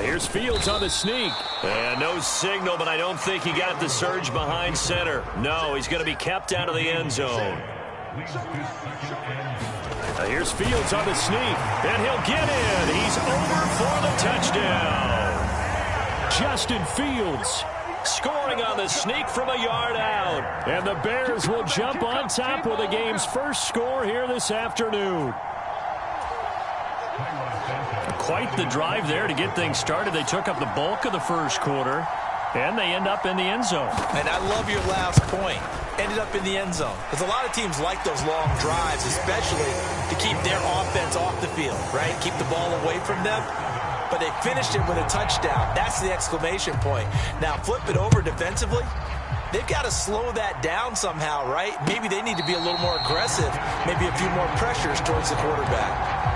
Here's Fields on the sneak. And no signal, but I don't think he got the surge behind center. No, he's going to be kept out of the end zone. Here's Fields on the sneak, and he'll get in. He's over for the touchdown. Justin Fields scoring on the sneak from a yard out. And the Bears will jump on top with the game's first score here this afternoon. Quite the drive there to get things started. They took up the bulk of the first quarter, and they end up in the end zone. And I love your last point. Ended up in the end zone. Because a lot of teams like those long drives, especially to keep their offense off the field, right? Keep the ball away from them. But they finished it with a touchdown. That's the exclamation point. Now flip it over defensively. They've got to slow that down somehow, right? Maybe they need to be a little more aggressive. Maybe a few more pressures towards the quarterback.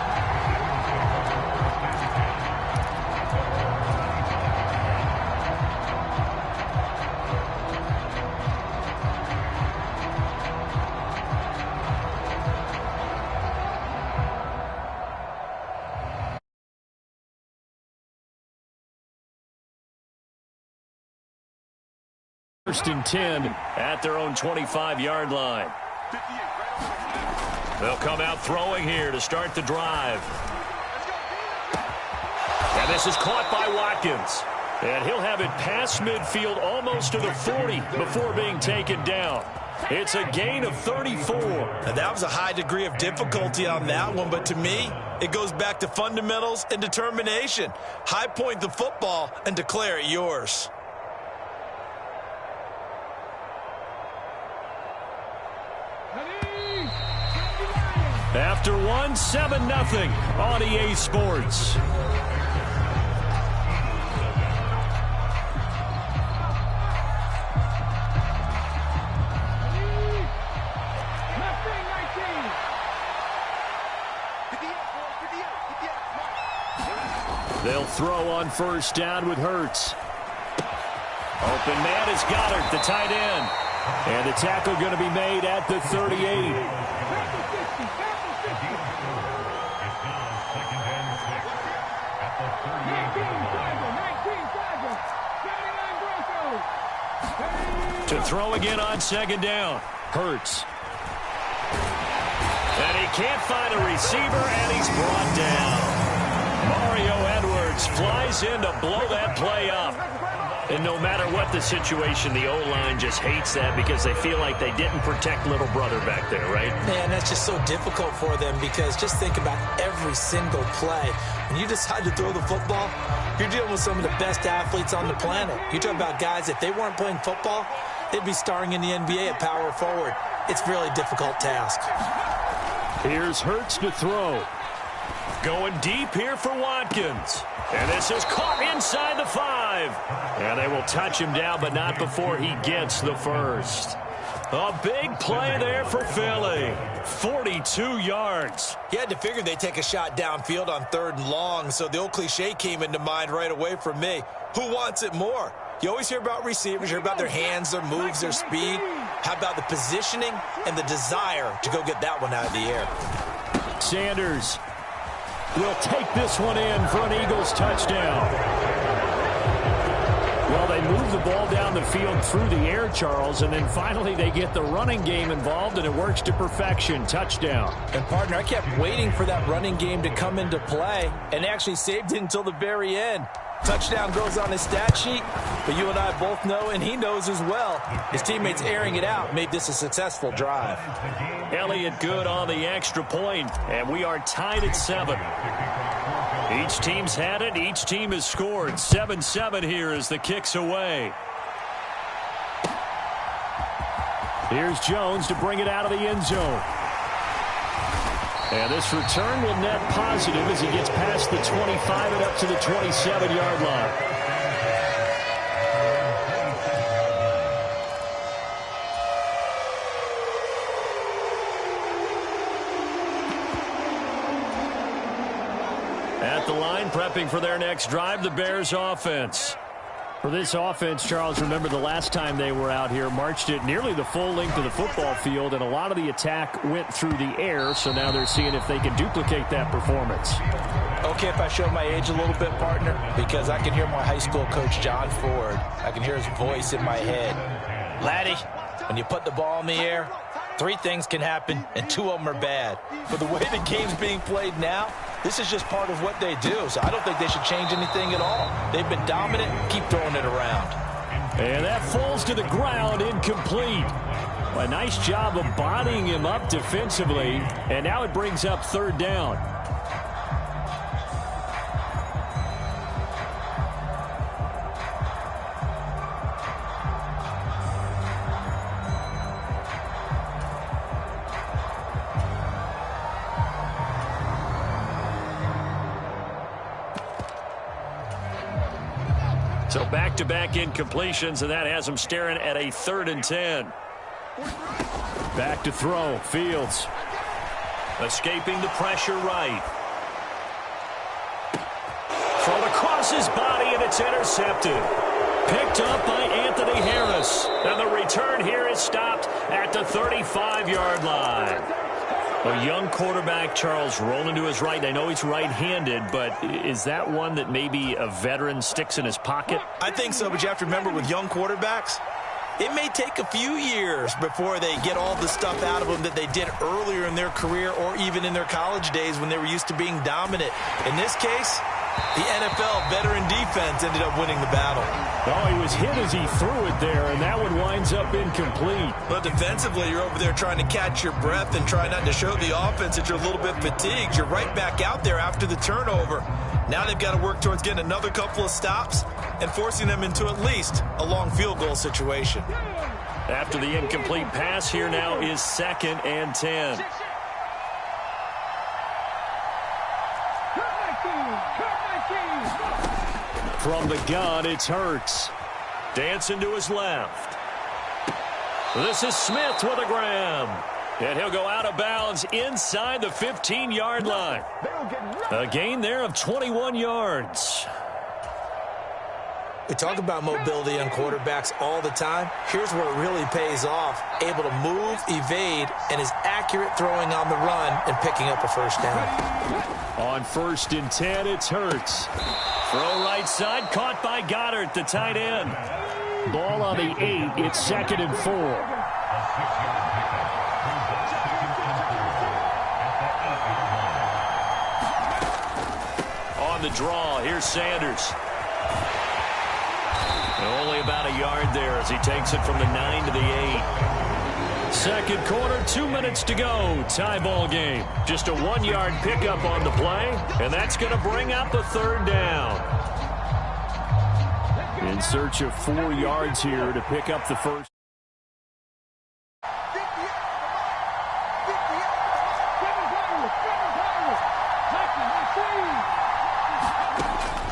First and 10 at their own 25-yard line. They'll come out throwing here to start the drive. And this is caught by Watkins. And he'll have it past midfield almost to the 40 before being taken down. It's a gain of 34. And that was a high degree of difficulty on that one, but to me, it goes back to fundamentals and determination. High point the football and declare it yours. After one, 7-0 on EA Sports. They'll throw on first down with Hurts. Open man is Goddard, the tight end. And the tackle going to be made at the 38. To throw again on second down. Hurts. And he can't find a receiver, and he's brought down. Mario Edwards flies in to blow that play up. And no matter what the situation, the O-line just hates that because they feel like they didn't protect little brother back there, right? Man, that's just so difficult for them because just think about every single play. When you decide to throw the football, you're dealing with some of the best athletes on the planet. You talk about guys, if they weren't playing football, they'd be starring in the NBA at power forward. It's a really difficult task. Here's Hurts to throw. Going deep here for Watkins. And this is caught inside the 5. And they will touch him down, but not before he gets the first. A big play there for Philly. 42 yards. You had to figure they'd take a shot downfield on 3rd and long, so the old cliche came into mind right away for me. Who wants it more? You always hear about receivers, you hear about their hands, their moves, their speed. How about the positioning and the desire to go get that one out of the air? Sanders will take this one in for an Eagles touchdown. Well, they move the ball down the field through the air, Charles, and then finally they get the running game involved, and it works to perfection. Touchdown. And, partner, I kept waiting for that running game to come into play, and actually saved it until the very end. Touchdown goes on his stat sheet, but you and I both know, and he knows as well, his teammates airing it out made this a successful drive. Elliott good on the extra point, and we are tied at 7. Each team's had it. Each team has scored. 7-7 here as the kick's away. Here's Jones to bring it out of the end zone. And this return will net positive as he gets past the 25 and up to the 27-yard line. At the line, prepping for their next drive, the Bears offense. For this offense, Charles, remember the last time they were out here, marched it nearly the full length of the football field, and a lot of the attack went through the air, so now they're seeing if they can duplicate that performance. Okay, if I show my age a little bit, partner, because I can hear my high school coach, John Ford. I can hear his voice in my head. Laddie, when you put the ball in the air, 3 things can happen, and 2 of them are bad. For the way the game's being played now, this is just part of what they do, so I don't think they should change anything at all. They've been dominant. Keep throwing it around. And that falls to the ground, incomplete. A nice job of bodying him up defensively, and now it brings up 3rd down. So back-to-back incompletions, and that has them staring at a 3rd and 10. Back to throw. Fields. Escaping the pressure right. Thrown across his body, and it's intercepted. Picked up by Anthony Harris. And the return here is stopped at the 35-yard line. A young quarterback, Charles, rolling to his right. I know he's right-handed, but is that one that maybe a veteran sticks in his pocket? I think so, but you have to remember with young quarterbacks, it may take a few years before they get all the stuff out of them that they did earlier in their career or even in their college days when they were used to being dominant. In this case, the NFL veteran defense ended up winning the battle. Oh, he was hit as he threw it there, and that one winds up incomplete. But defensively, you're over there trying to catch your breath and try not to show the offense that you're a little bit fatigued. You're right back out there after the turnover. Now they've got to work towards getting another couple of stops and forcing them into at least a long field goal situation. After the incomplete pass, here now is 2nd and 10. From the gun, it's Hurts. Dancing to his left. This is Smith with a grab. And he'll go out of bounds inside the 15-yard line. A gain there of 21 yards. We talk about mobility on quarterbacks all the time. Here's where it really pays off. Able to move, evade, and is accurate throwing on the run and picking up a 1st down. On 1st and 10, it's Hurts. Throw right side, caught by Goddard, the tight end. Ball on the 8, it's 2nd and 4. On the draw, here's Sanders. Only about a yard there as he takes it from the 9 to the 8. 2nd quarter, 2 minutes to go. Tie ball game. Just a 1-yard pickup on the play, and that's going to bring up a 3rd down. In search of 4 yards here to pick up the first.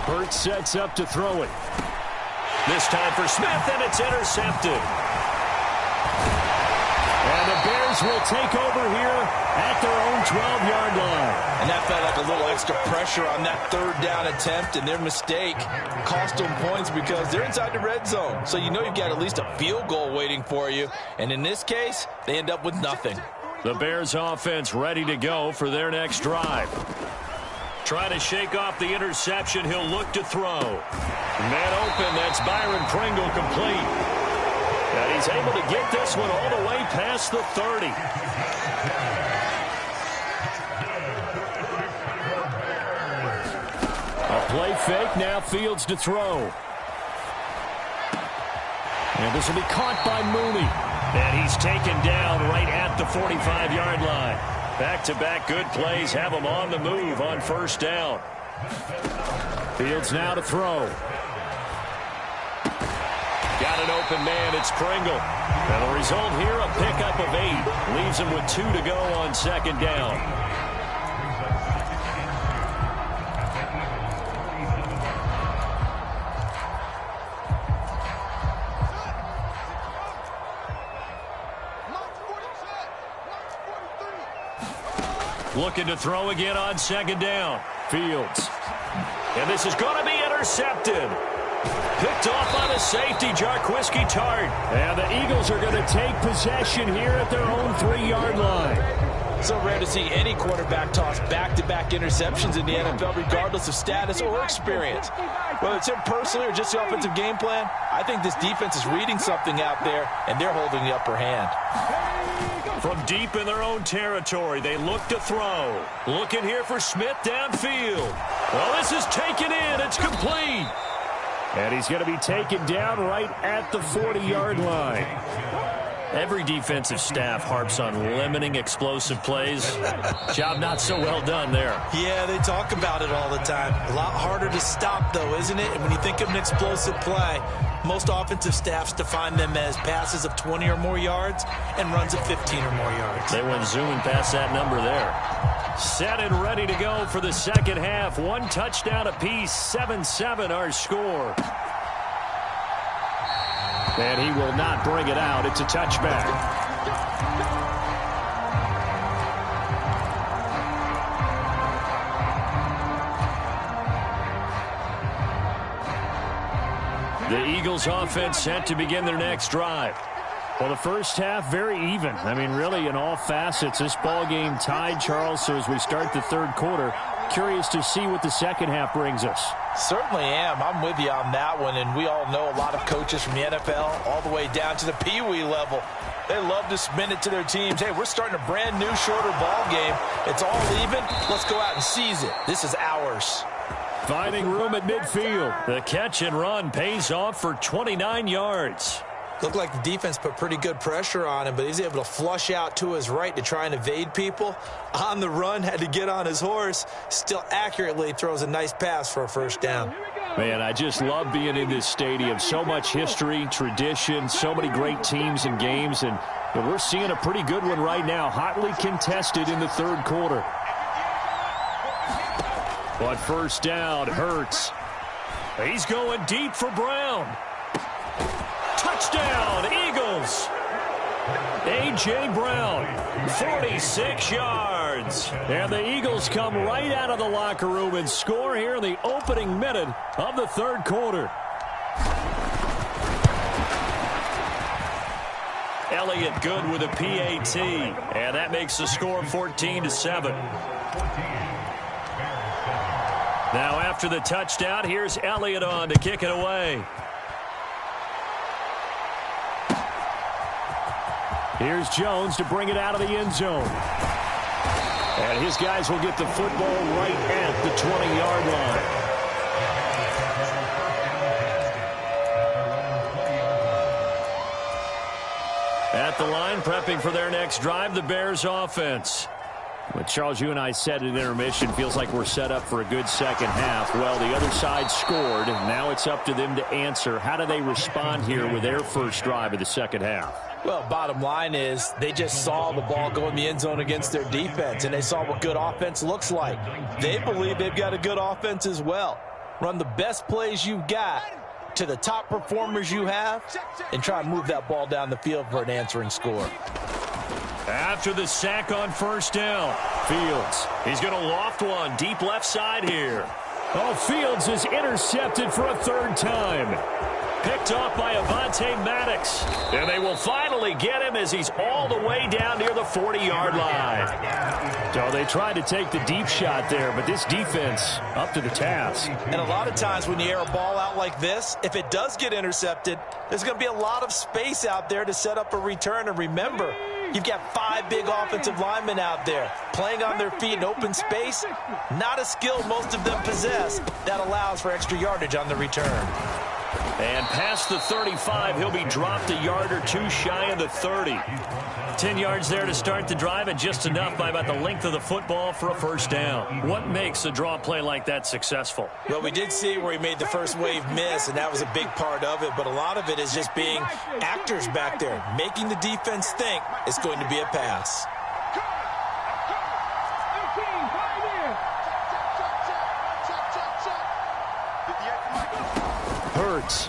Hurts sets up to throw it. This time for Smith, and it's intercepted. And the Bears will take over here at their own 12-yard line. And that felt like a little extra pressure on that 3rd down attempt, and their mistake cost them points because they're inside the red zone. So you know you've got at least a field goal waiting for you. And in this case, they end up with nothing. The Bears offense ready to go for their next drive. Trying to shake off the interception, he'll look to throw. Man open, that's Byron Pringle complete. And he's able to get this one all the way past the 30. A play fake, now Fields to throw. And this will be caught by Mooney. And he's taken down right at the 45-yard line. Back-to-back good plays have him on the move on 1st down. Fields now to throw. Got an open man, it's Pringle. And the result here, a pickup of 8. Leaves him with 2 to go on 2nd down. Looking to throw again on 2nd down. Fields. And this is going to be intercepted. Picked off on a safety, Jarquiski Tart. And the Eagles are going to take possession here at their own 3-yard line. So rare to see any quarterback toss back-to-back interceptions in the NFL, regardless of status or experience. Whether it's him personally or just the offensive game plan, I think this defense is reading something out there, and they're holding the upper hand. From deep in their own territory, they look to throw. Looking here for Smith downfield. Well, this is taken in. It's complete. And he's going to be taken down right at the 40-yard line. Every defensive staff harps on limiting explosive plays. Job not so well done there. Yeah, they talk about it all the time. A lot harder to stop, though, isn't it? And when you think of an explosive play, most offensive staffs define them as passes of 20 or more yards and runs of 15 or more yards. They went zooming past that number there. Set and ready to go for the second half. 1 touchdown apiece, 7-7 our score. And he will not bring it out. It's a touchback. The Eagles offense set to begin their next drive. Well, the first half, very even. I mean, really, in all facets, this ball game tied, Charles. So as we start the third quarter, curious to see what the second half brings us. Certainly am. I'm with you on that one, and we all know a lot of coaches from the NFL all the way down to the Pee-wee level. They love to spin it to their teams. Hey, we're starting a brand new, shorter ball game. It's all even. Let's go out and seize it. This is ours. Finding room at midfield. The catch and run pays off for 29 yards. Looked like the defense put pretty good pressure on him, but he's able to flush out to his right to try and evade people. On the run, had to get on his horse. Still accurately throws a nice pass for a first down. Man, I just love being in this stadium. So much history, tradition, so many great teams and games, and we're seeing a pretty good one right now. Hotly contested in the third quarter. But first down, Hurts. He's going deep for Brown. Touchdown, Eagles. A.J. Brown, 46 yards. And the Eagles come right out of the locker room and score here in the opening minute of the third quarter. Elliott good with a PAT. And that makes the score 14-7. Now after the touchdown, here's Elliott on to kick it away. Here's Jones to bring it out of the end zone. And his guys will get the football right at the 20-yard line. At the line, prepping for their next drive, the Bears offense. But Charles, you and I said at intermission, feels like we're set up for a good second half. Well, the other side scored, and now it's up to them to answer. How do they respond here with their first drive of the second half? Well, bottom line is they just saw the ball go in the end zone against their defense, and they saw what good offense looks like. They believe they've got a good offense as well. Run the best plays you've got to the top performers you have and try and move that ball down the field for an answering score. After the sack on first down, Fields. He's going to loft one deep left side here. Oh, Fields is intercepted for a third time. Picked off by Avonte Maddox. And they will finally get him as he's all the way down near the 40-yard line. So they tried to take the deep shot there, but this defense up to the task. And a lot of times when you air a ball out like this, if it does get intercepted, there's going to be a lot of space out there to set up a return. And remember, you've got 5 big offensive linemen out there playing on their feet in open space. Not a skill most of them possess that allows for extra yardage on the return. And past the 35, he'll be dropped a yard or two shy of the 30. 10 yards there to start the drive, and just enough by about the length of the football for a first down. What makes a draw play like that successful? Well, we did see where he made the first wave miss, and that was a big part of it. But a lot of it is just being actors back there, making the defense think it's going to be a pass. Hurts.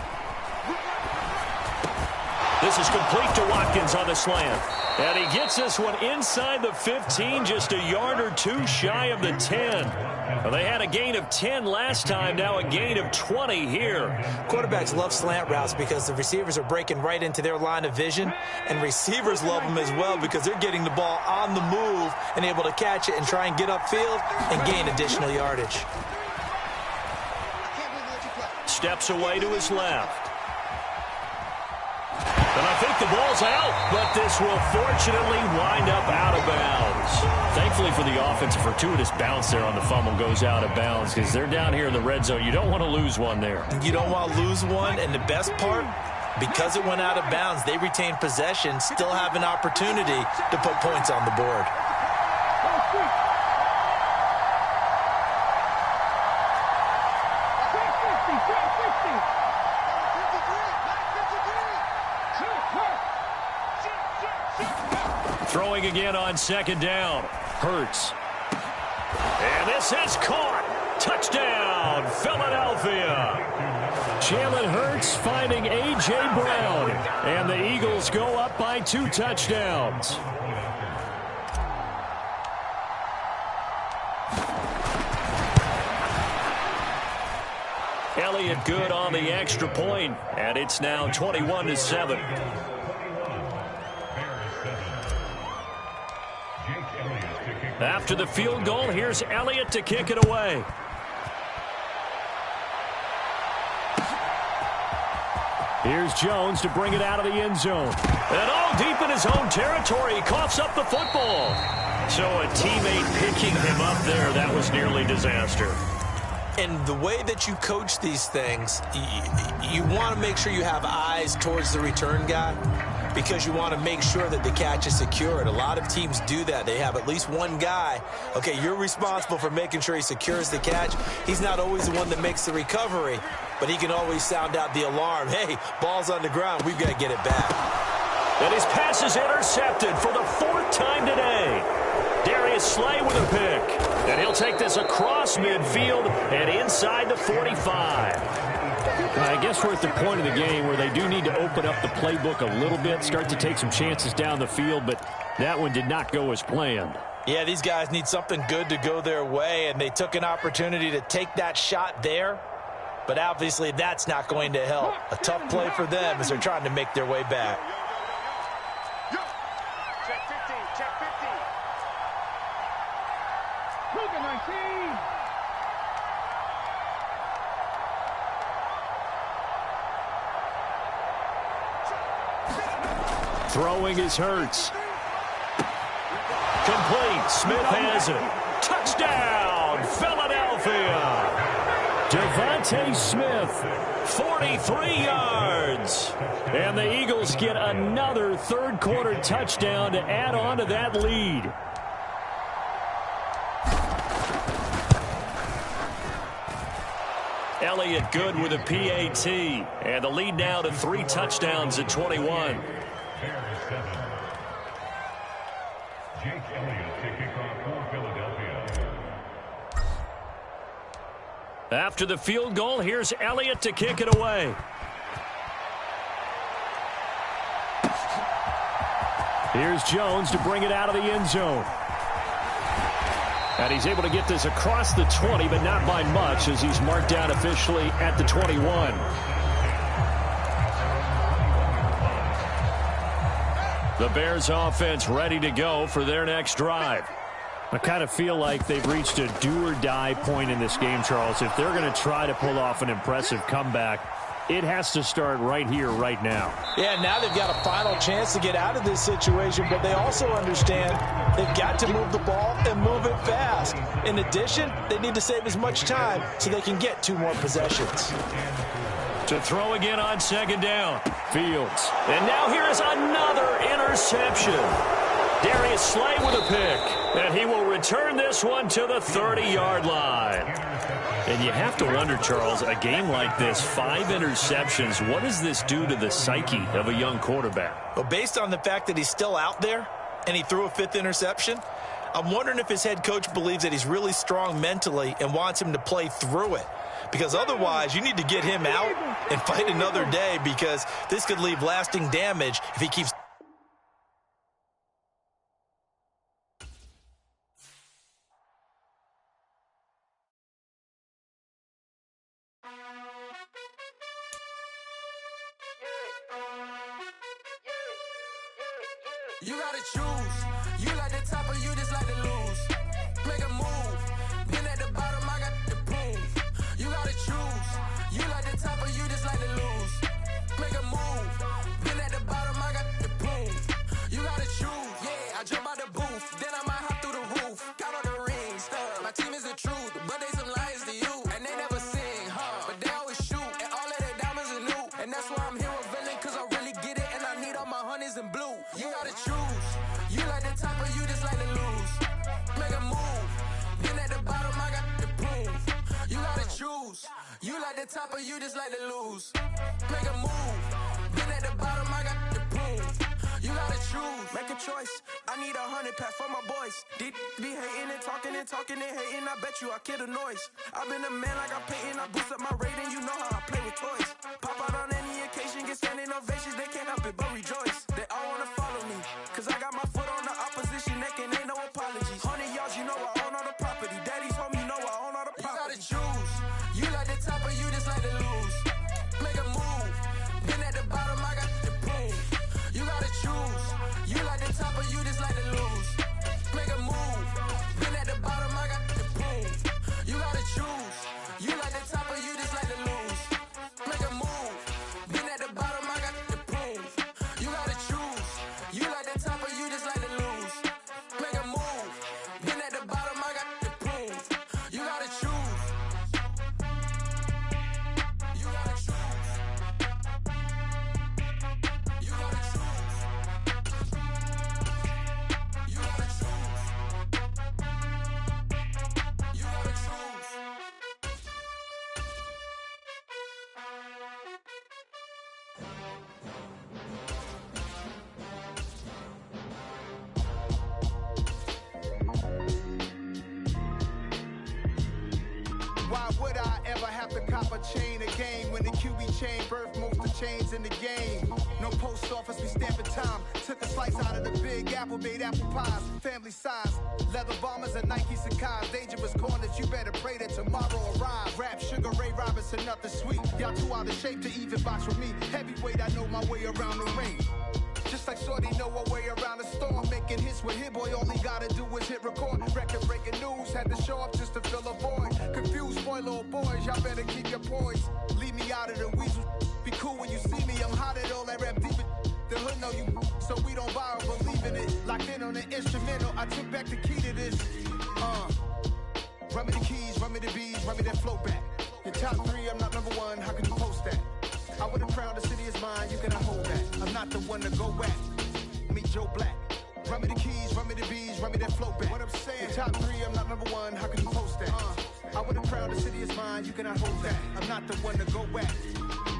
The This is complete to Watkins on the slant. And he gets this one inside the 15, just a yard or two shy of the 10. Well, they had a gain of 10 last time, now a gain of 20 here. Quarterbacks love slant routes because the receivers are breaking right into their line of vision, and receivers love them as well because they're getting the ball on the move and able to catch it and try and get upfield and gain additional yardage. Steps away to his left. And I think the ball's out, but this will fortunately wind up out of bounds. Thankfully for the offense, a fortuitous bounce there on the fumble goes out of bounds because they're down here in the red zone. You don't want to lose one there. You don't want to lose one, and the best part, because it went out of bounds, they retain possession, still have an opportunity to put points on the board. Throwing again on second down. Hurts. And this is caught. Touchdown, Philadelphia. Jalen Hurts finding A.J. Brown. And the Eagles go up by 2 touchdowns. Elliott good on the extra point, and it's now 21-7. After the field goal, here's Elliott to kick it away. Here's Jones to bring it out of the end zone. And all deep in his own territory, he coughs up the football. So a teammate picking him up there, that was nearly disaster. And the way that you coach these things, you want to make sure you have eyes towards the return guy because you want to make sure that the catch is secured. A lot of teams do that. They have at least one guy. Okay, you're responsible for making sure he secures the catch. He's not always the one that makes the recovery, but he can always sound out the alarm. Hey, ball's on the ground. We've got to get it back. And his pass is intercepted for the 4th time today. Darius Slay with a pick. And he'll take this across midfield and inside the 45. I guess we're at the point of the game where they do need to open up the playbook a little bit, start to take some chances down the field, but that one did not go as planned. Yeah, these guys need something good to go their way, and they took an opportunity to take that shot there, but obviously that's not going to help. A tough play for them as they're trying to make their way back. Throwing is Hurts. Complete. Smith has it. Touchdown, Philadelphia. Devontae Smith, 43 yards. And the Eagles get another third-quarter touchdown to add on to that lead. Elliott good with a PAT. And the lead now to 3 touchdowns at 21. After the field goal, here's Elliott to kick it away. Here's Jones to bring it out of the end zone. And he's able to get this across the 20, but not by much as he's marked down officially at the 21. The Bears offense ready to go for their next drive. I kind of feel like they've reached a do-or-die point in this game, Charles. If they're going to try to pull off an impressive comeback, it has to start right here, right now. Yeah, now they've got a final chance to get out of this situation, but they also understand they've got to move the ball and move it fast. In addition, they need to save as much time so they can get 2 more possessions. To throw again on second down. Fields. And now here is another interception. Darius Slay with a pick. And he will return this one to the 30-yard line. And you have to wonder, Charles, a game like this, 5 interceptions, what does this do to the psyche of a young quarterback? Well, based on the fact that he's still out there and he threw a 5th interception, I'm wondering if his head coach believes that he's really strong mentally and wants him to play through it. because otherwise you need to get him out and fight another day, because this could leave lasting damage if he keeps. You gotta choose. You like the top or you just like to lose. Make a move. Been at the bottom, I got the proof. You gotta choose. You like the top or you just like to lose. Make a move. Been at the bottom, I got the proof. You gotta choose. Yeah, I jump out the booth. Then I might hop through the roof. Got all the rings. My team is the truth, but they some liars to you. And they never sing, but they always shoot. And all of their diamonds are new. And that's why I'm here with villain, cause I really get it. And I need all my honeys in blue. You gotta choose. You like the top or you just like to lose. Make a move. Been at the bottom, I got the proof. You gotta choose. You like the top or you just like to lose. Make a move. Been at the bottom, I got the proof. You gotta choose. Make a choice. I need 100 pack for my boys. Be hating and talking and hating. I bet you I kill the noise. I've been a man like I'm Peyton. I boost up my rating. You know how I play with toys. Pop out on any occasion, get standing ovations. They can't help it but rejoice. They all wanna follow me, cause I got my foot on the opposition neck and ain't no apologies. 100 yards, you know I own all the property. Daddy's home, you know I own all the property. You gotta choose. You like the top or you just like to lose. Make a move. Been at the bottom, I got the proof. You gotta choose. You like the top or you just like to lose. Make a move. Been at the bottom, I got the proof. You gotta choose. You like the top or you just like to lose. Make a move. Been at the bottom, I got the proof. You gotta choose. You like the top or you just like to lose. Make a move. Been at the bottom, I got the proof. You gotta choose. You gotta choose. You gotta choose. You gotta choose. You gotta choose. Why would I ever have to cop a chain a game when the QB chain birthed most of chains in the game? No post office, we stamping time. Took a slice out of the big apple, made apple pies, family size. Leather bombers and Nike Sakai's. Dangerous corners, you better pray that tomorrow arrives. Rap, Sugar Ray Robinson, nothing sweet. Y'all too out of shape to even box with me. Heavyweight, I know my way around the ring. Just like Shorty know her way around the storm. Making hits with Hit Boy, all he gotta do is hit record. Record breaking news, had to show up just to fill a void. Confused boy, little boys, y'all better keep your poise. Leave me out of the weasel. Be cool when you see me, I'm hot at all that rap deep in. The hood know you, so we don't borrow, believe in it. Locked in on the instrumental, I took back the key to this. Run me the keys, run me the bees, run me that flow back. Your top 3, I'm not number 1, how can you post that? I would've crowned the city is mine, you cannot hold that. I'm not the one to go back. Meet Joe Black. Run me the keys, run me the bees, run me that flow back. What I'm saying, your top 3, I'm not number 1, how can you post that? I would've crowned the city is mine, you cannot hold that. I'm not the one to go back.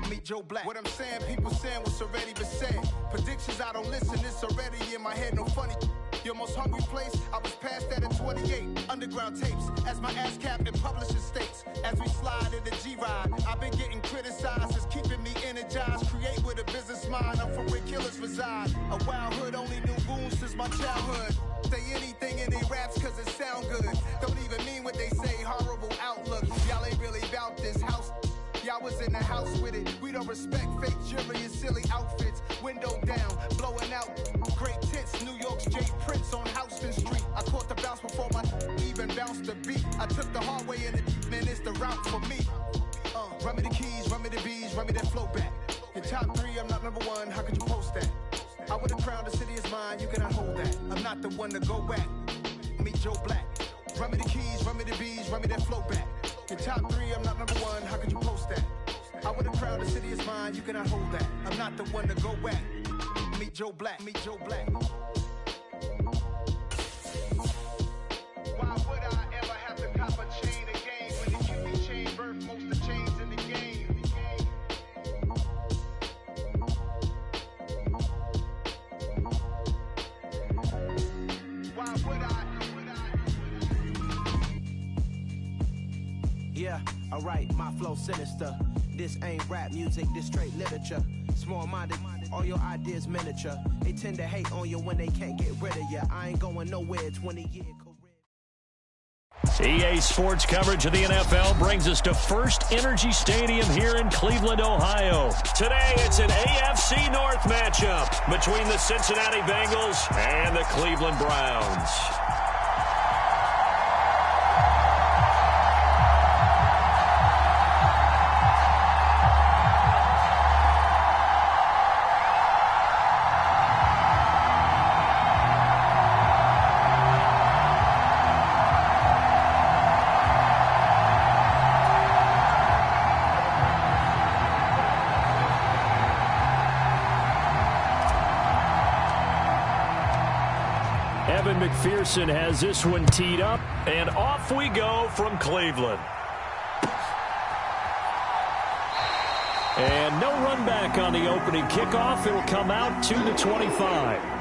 Meet Joe Black. What I'm saying, people saying what's already been said. Predictions, I don't listen, it's already in my head, no funny. Your most hungry place, I was past that at 28. Underground tapes, as my ass cap in publishing states. As we slide in the G-Ride, I've been getting criticized, it's keeping me energized. Create with a business mind, I'm from where killers reside. A wild hood, only knew goons since my childhood. Say anything in their raps cause it sound good. Don't even mean what they say, horrible outlook. Y'all ain't really about this house. Y'all was in the house with it. We don't respect fake jewelry and silly outfits. Window down, blowing out. Great tits, New York's Jay Prince on Houston Street. I caught the bounce before my even bounced the beat. I took the hard way in it, man, it's the route for me. Run me the keys, run me the bees, run me that flow back. Your top 3, I'm not number 1, how could you post that? I would've crowned the city is mine, you cannot hold that. I'm not the one to go back. Meet Joe Black. Run me the keys, run me the bees, run me that flow back. Your top 3, I'm not number 1, how could you post that? I would've crowned the city is mine, you cannot hold that. I'm not the one to go back. Meet Joe Black, meet Joe Black. Why would I ever have to cop a chain a game when the QB chain birthed most of chains in the game? Why would I? Yeah, alright, my flow sinister. This ain't rap music, this straight literature. Small-minded, all your ideas miniature. They tend to hate on you when they can't get rid of you. I ain't going nowhere, 20-year career. EA Sports coverage of the NFL brings us to First Energy Stadium here in Cleveland, Ohio. Today, it's an AFC North matchup between the Cincinnati Bengals and the Cleveland Browns. McPherson has this one teed up, and off we go from Cleveland. And no run back on the opening kickoff. It'll come out to the 25.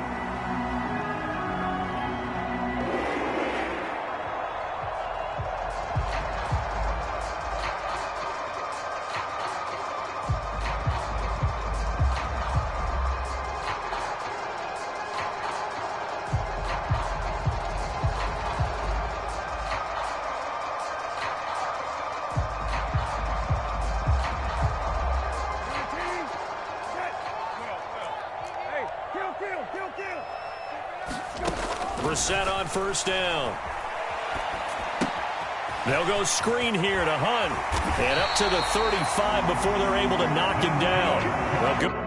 Set on first down. They'll go screen here to Hunt. And up to the 35 before they're able to knock him down. Well, good.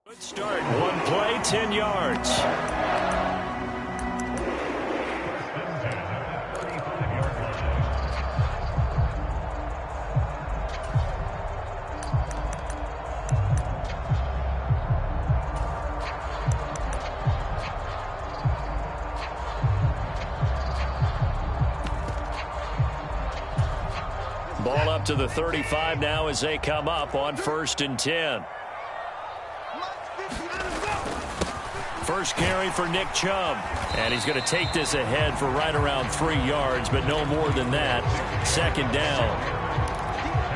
Good start. One play, 10 yards. Ball up to the 35 now as they come up on 1st and 10. First carry for Nick Chubb. And he's going to take this ahead for right around 3 yards, but no more than that. 2nd down.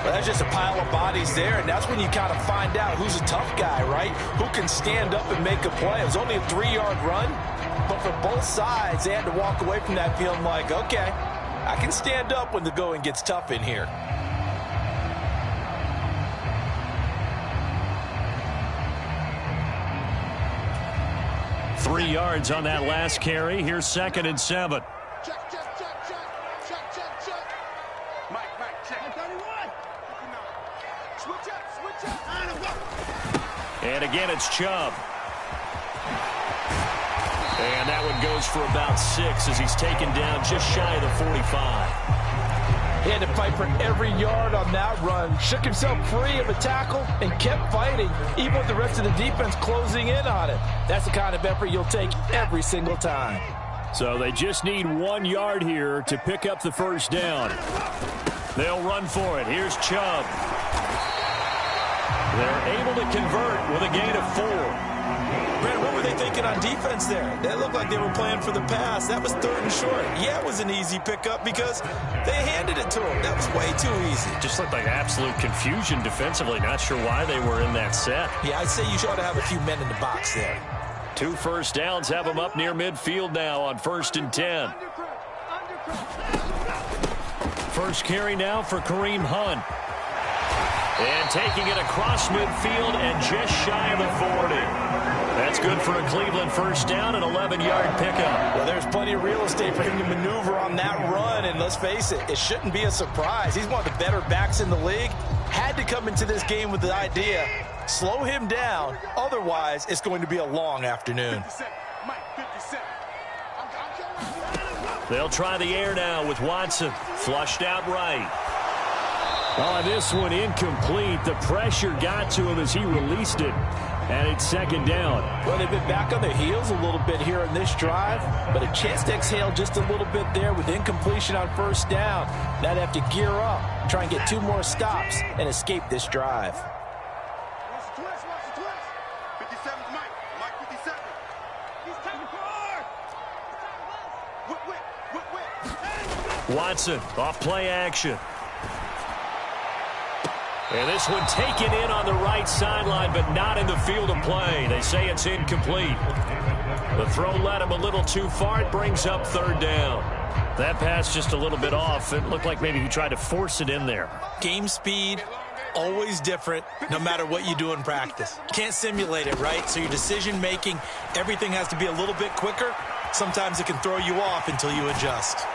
Well, that's just a pile of bodies there, and that's when you kind of find out who's a tough guy, right? Who can stand up and make a play. It was only a 3-yard run, but for both sides, they had to walk away from that feeling like, okay, I can stand up when the going gets tough in here. 3 yards on that last carry. Here's 2nd and 7. Check. Mike, check. 31. Switch up. And again, it's Chubb. And that one goes for about 6 as he's taken down just shy of the 45. He had to fight for every yard on that run. Shook himself free of a tackle and kept fighting, even with the rest of the defense closing in on it. That's the kind of effort you'll take every single time. So they just need 1 yard here to pick up the first down. They'll run for it. Here's Chubb. They're able to convert with a gain of 4. Brandon, what were they thinking on defense there? That looked like they were playing for the pass. That was 3rd and short. Yeah, it was an easy pickup because they handed it to him. That was way too easy. Just looked like absolute confusion defensively. Not sure why they were in that set. Yeah, I'd say you ought to have a few men in the box there. 2 first downs have them up near midfield now on 1st and 10. First carry now for Kareem Hunt. And taking it across midfield and just shy of the 40. That's good for a Cleveland first down, an 11-yard pickup. Well, there's plenty of real estate for him to maneuver on that run, and let's face it, it shouldn't be a surprise. He's one of the better backs in the league. Had to come into this game with the idea, slow him down, otherwise it's going to be a long afternoon. 57. Mike, 57. They'll try the air now with Watson. Flushed out right. Oh, this one incomplete. The pressure got to him as he released it. And it's 2nd down. Well, they've been back on their heels a little bit here in this drive, but a chance to exhale just a little bit there with incompletion on first down. Now they have to gear up, try and get 2 more stops, and escape this drive. Watch the twist. 57's Mike. Mike 57. He's taking forward. Whip. Watson off play action. And this one taken in on the right sideline, but not in the field of play. They say it's incomplete. The throw led him a little too far. It brings up 3rd down. That pass just a little bit off. It looked like maybe he tried to force it in there. Game speed, always different, no matter what you do in practice. Can't simulate it, right? So your decision-making, everything has to be a little bit quicker. Sometimes it can throw you off until you adjust.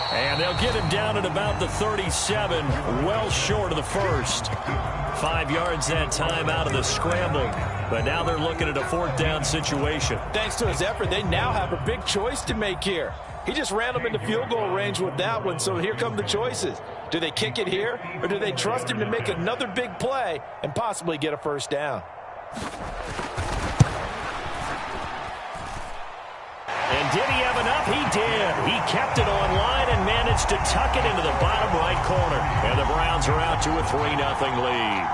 And they'll get him down at about the 37, well short of the first. 5 yards that time out of the scramble. But now they're looking at a 4th down situation. Thanks to his effort, they now have a big choice to make here. He just ran them into field goal range with that one, so here come the choices. Do they kick it here, or do they trust him to make another big play and possibly get a first down? And did he have enough? He did. He kept it on line and managed to tuck it into the bottom right corner. And the Browns are out to a 3-0 lead.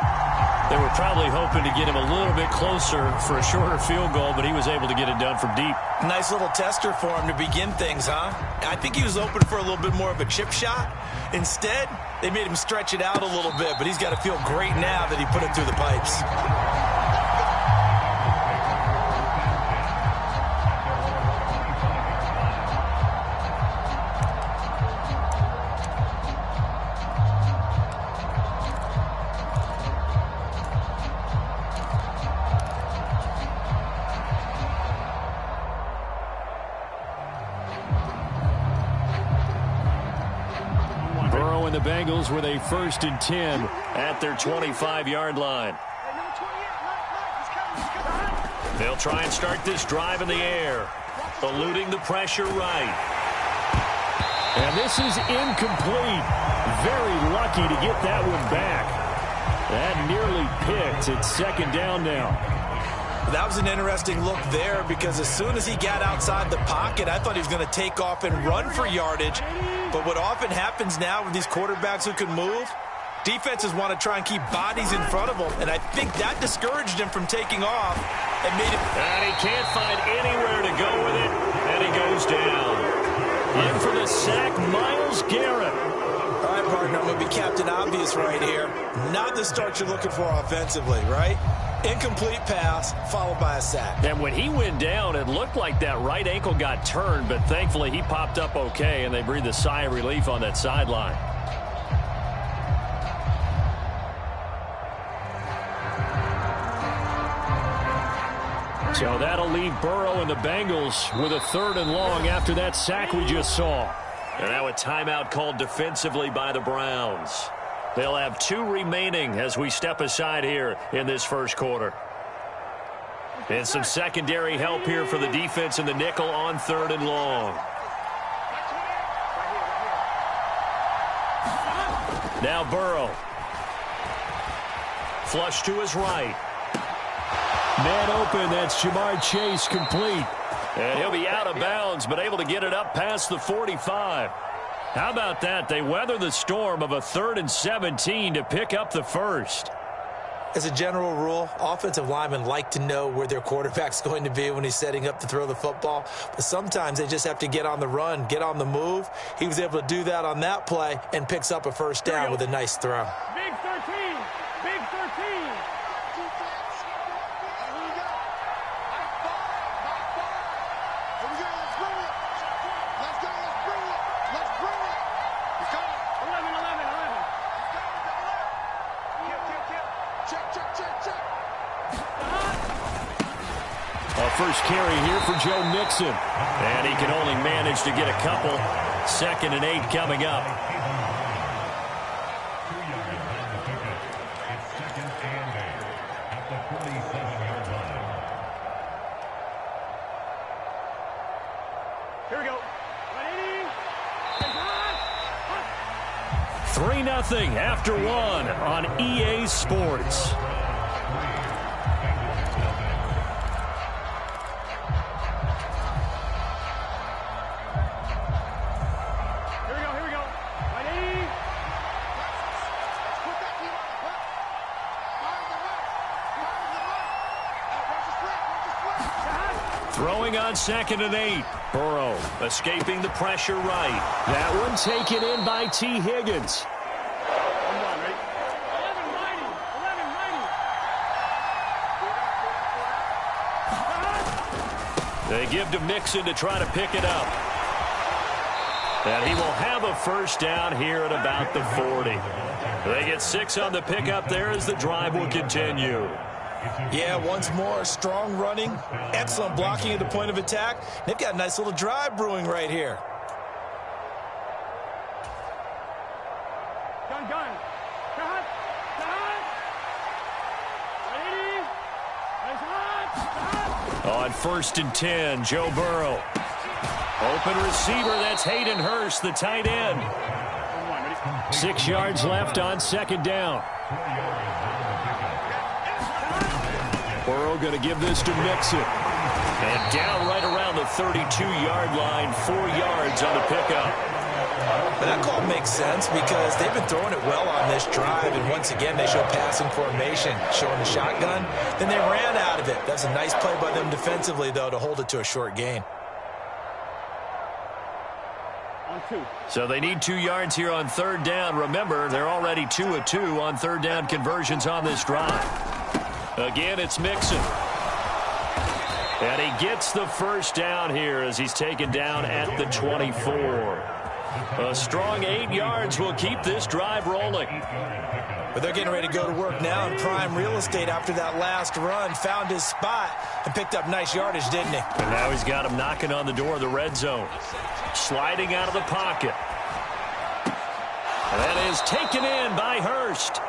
They were probably hoping to get him a little bit closer for a shorter field goal, but he was able to get it done from deep. Nice little tester for him to begin things, huh? I think he was open for a little bit more of a chip shot. Instead, they made him stretch it out a little bit, but he's got to feel great now that he put it through the pipes. The Bengals with a 1st and 10 at their 25-yard line. They'll try and start this drive in the air, eluding the pressure right. And this is incomplete. Very lucky to get that one back. That nearly picked. It's 2nd down now. That was an interesting look there because as soon as he got outside the pocket, I thought he was going to take off and run for yardage. But what often happens now with these quarterbacks who can move, defenses want to try and keep bodies in front of them, and I think that discouraged him from taking off and made him... And he can't find anywhere to go with it, and he goes down. In for the sack, Myles Garrett. All right, partner, I'm going to be Captain Obvious right here. Not the start you're looking for offensively, right? Incomplete pass, followed by a sack. And when he went down, it looked like that right ankle got turned, but thankfully he popped up okay, and they breathed a sigh of relief on that sideline. So that'll leave Burrow and the Bengals with a 3rd and long after that sack we just saw. And now a timeout called defensively by the Browns. They'll have 2 remaining as we step aside here in this first quarter. And some secondary help here for the defense in the nickel on 3rd and long. Now Burrow. Flush to his right. Man open, that's Jamar Chase complete. And he'll be out of bounds, but able to get it up past the 45. How about that? They weather the storm of a 3rd and 17 to pick up the first. As a general rule, offensive linemen like to know where their quarterback's going to be when he's setting up to throw the football. But sometimes they just have to get on the run, get on the move. He was able to do that on that play and picks up a first down with a nice throw. Big 13. Big 13. First carry here for Joe Mixon. And he can only manage to get a couple. 2nd and 8 coming up. Here we go. 3-0 after 1 on EA Sports. Throwing on 2nd and 8. Burrow escaping the pressure right. That one taken in by T. Higgins. They give to Mixon to try to pick it up. And he will have a first down here at about the 40. They get 6 on the pickup there as the drive will continue. Yeah, once more, strong running, excellent blocking at the point of attack. They've got a nice little drive brewing right here. Gun. Cut. On 1st and 10, Joe Burrow. Open receiver, that's Hayden Hurst, the tight end. 6 yards left on 2nd down. Burrow going to give this to Mixon. And down right around the 32-yard line, 4 yards on the pickup. But that call makes sense because they've been throwing it well on this drive, and once again they show passing formation, showing the shotgun. Then they ran out of it. That's a nice play by them defensively, though, to hold it to a short gain. On 2. So they need 2 yards here on 3rd down. Remember, they're already 2 of 2 on 3rd down conversions on this drive. Again, it's Mixon. And he gets the first down here as he's taken down at the 24. A strong 8 yards will keep this drive rolling. But they're getting ready to go to work now in prime real estate after that last run. Found his spot and picked up nice yardage, didn't he? And now he's got him knocking on the door of the red zone. Sliding out of the pocket. That is taken in by Hurst.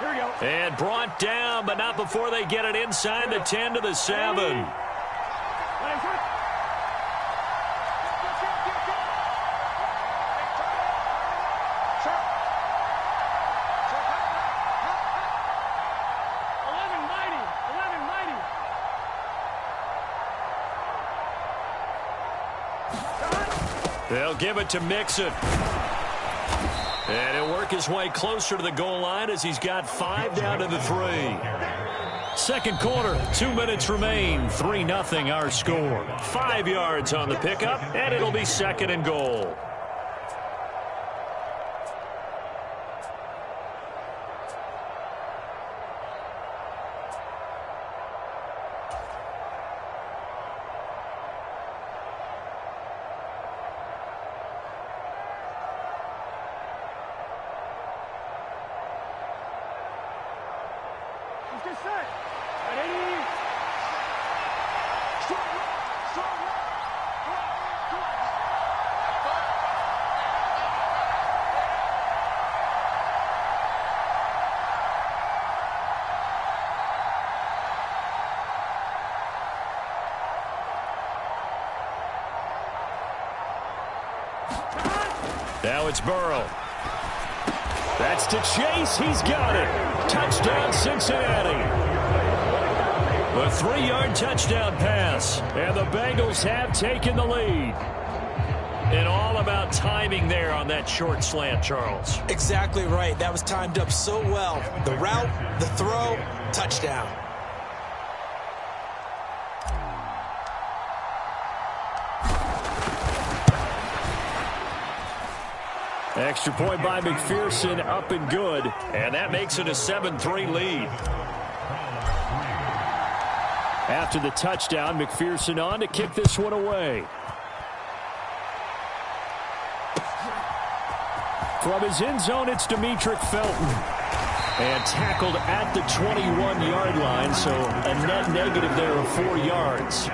Here we go. And brought down, but not before they get it inside the 10 to the 7. They'll give it to Mixon. And he'll work his way closer to the goal line as he's got 5 down to the 3. 2nd quarter, 2 minutes remain. 3-0 our score. 5 yards on the pickup, and it'll be 2nd and goal. Now it's Burrow. That's to Chase. He's got it. Touchdown, Cincinnati. The 3-yard touchdown pass. And the Bengals have taken the lead. And all about timing there on that short slant, Charles. Exactly right. That was timed up so well. The route, the throw, touchdown. Extra point by McPherson, up and good. And that makes it a 7-3 lead. After the touchdown, McPherson on to kick this one away. From his end zone, it's Demetric Felton. And tackled at the 21-yard line, so a net negative there of 4 yards.